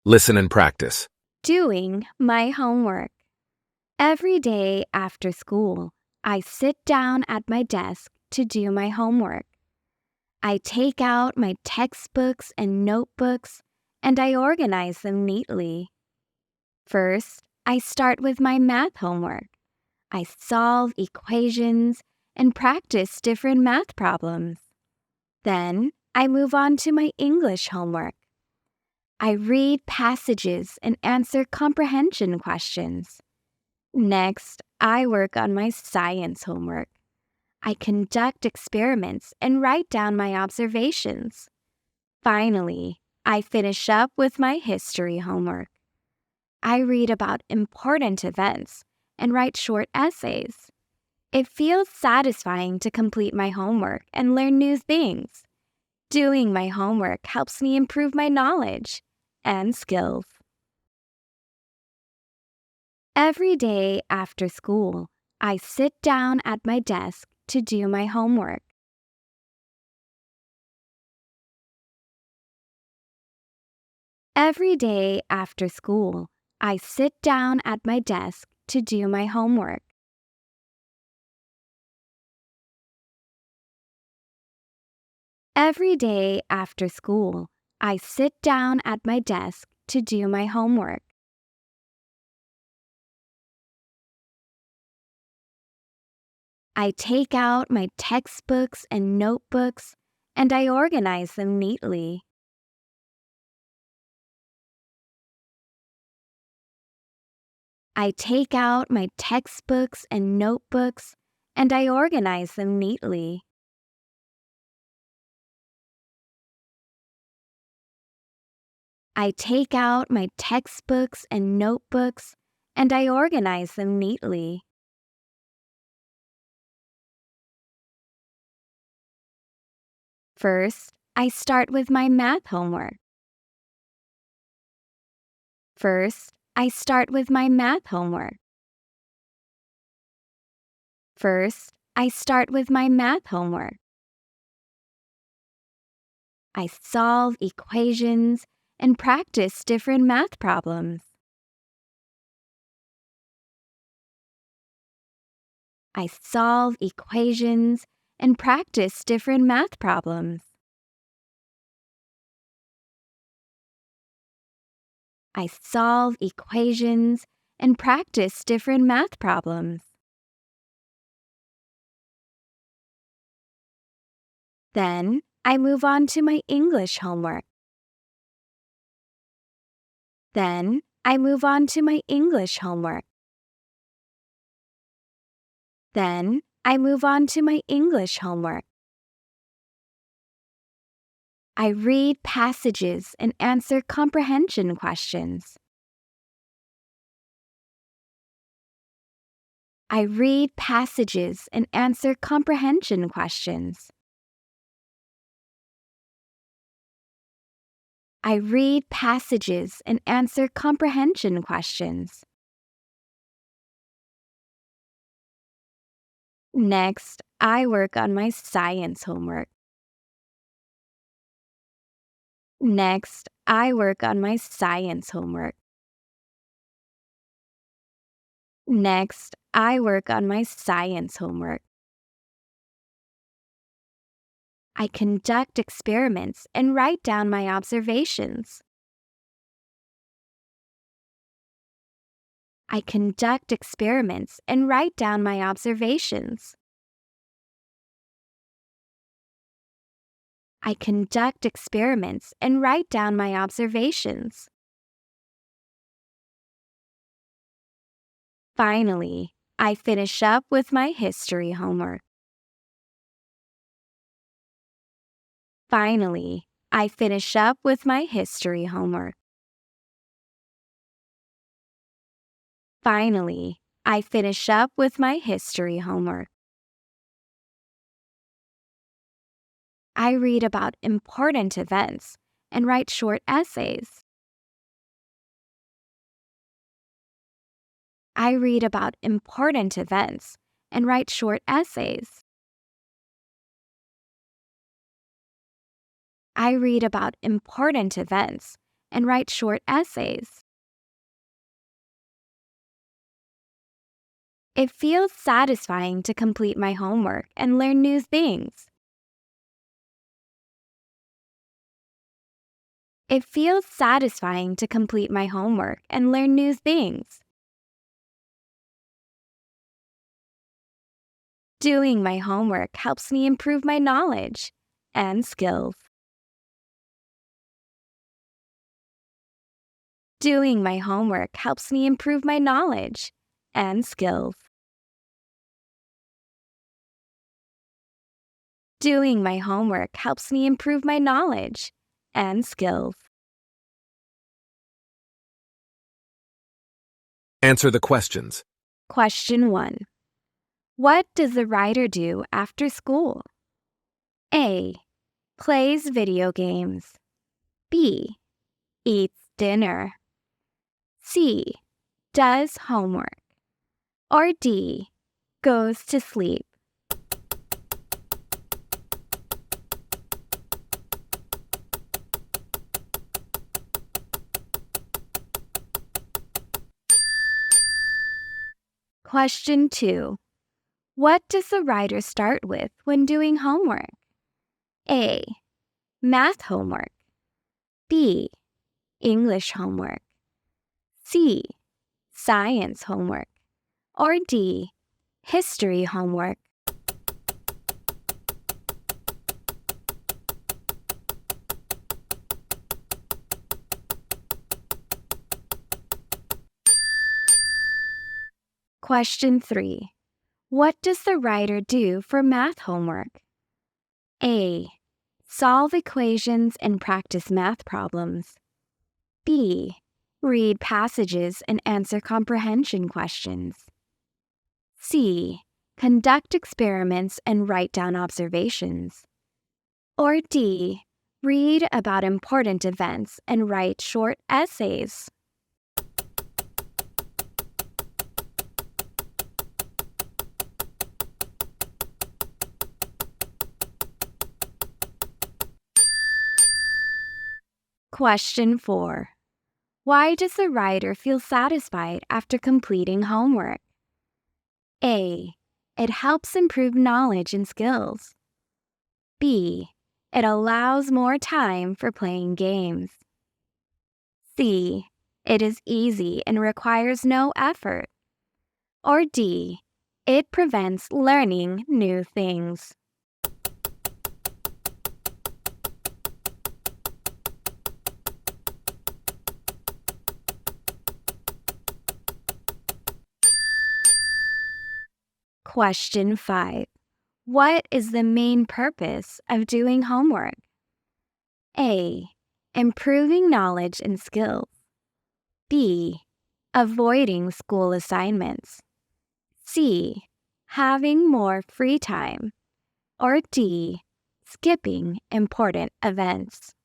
Listen and practice. Doing my homework. Every day after school, I sit down at my desk to do my homework. I take out my textbooks and notebooks and I organize them neatly. First, I start with my math homework. I solve equations and practice different math problems. Then, I move on to my English homework. I read passages and answer comprehension questions. Next, I work on my science homework. I conduct experiments and write down my observations. Finally, I finish up with my history homework. I read about important events and write short essays. It feels satisfying to complete my homework and learn new things. Doing my homework helps me improve my knowledge and skills. Every day after school, I sit down at my desk to do my homework. Every day after school, I sit down at my desk to do my homework. Every day after school, I sit down at my desk to do my homework. I take out my textbooks and notebooks and I organize them neatly. I take out my textbooks and notebooks and I organize them neatly. I take out my textbooks and notebooks and I organize them neatly. First, I start with my math homework. First, I start with my math homework. First, I start with my math homework. I solve equations and practice different math problems. I solve equations and practice different math problems. I solve equations and practice different math problems. Then, I move on to my English homework. Then, I move on to my English homework. Then, I move on to my English homework. I read passages and answer comprehension questions. I read passages and answer comprehension questions. I read passages and answer comprehension questions. Next, I work on my science homework. Next, I work on my science homework. Next, I work on my science homework. I conduct experiments and write down my observations. I conduct experiments and write down my observations. I conduct experiments and write down my observations. Finally, I finish up with my history homework. Finally, I finish up with my history homework. Finally, I finish up with my history homework. I read about important events and write short essays. I read about important events and write short essays. I read about important events and write short essays. It feels satisfying to complete my homework and learn new things. It feels satisfying to complete my homework and learn new things. Doing my homework helps me improve my knowledge and skills. Doing my homework helps me improve my knowledge and skills. Doing my homework helps me improve my knowledge and skills. Answer the questions. Question 1. What does the writer do after school? A. Plays video games. B. Eats dinner. C. Does homework. Or D. Goes to sleep. Question 2. What does the writer start with when doing homework? A. Math homework. B. English homework. C. Science homework. Or D. History homework. Question 3. What does the writer do for math homework? A. Solve equations and practice math problems. B. Read passages and answer comprehension questions. C. Conduct experiments and write down observations. Or D. Read about important events and write short essays. Question 4. Why does the writer feel satisfied after completing homework? A. It helps improve knowledge and skills. B. It allows more time for playing games. C. It is easy and requires no effort. Or D. It prevents learning new things. Question 5. What is the main purpose of doing homework? A. Improving knowledge and skills. B. Avoiding school assignments. C. Having more free time. Or D. Skipping important events.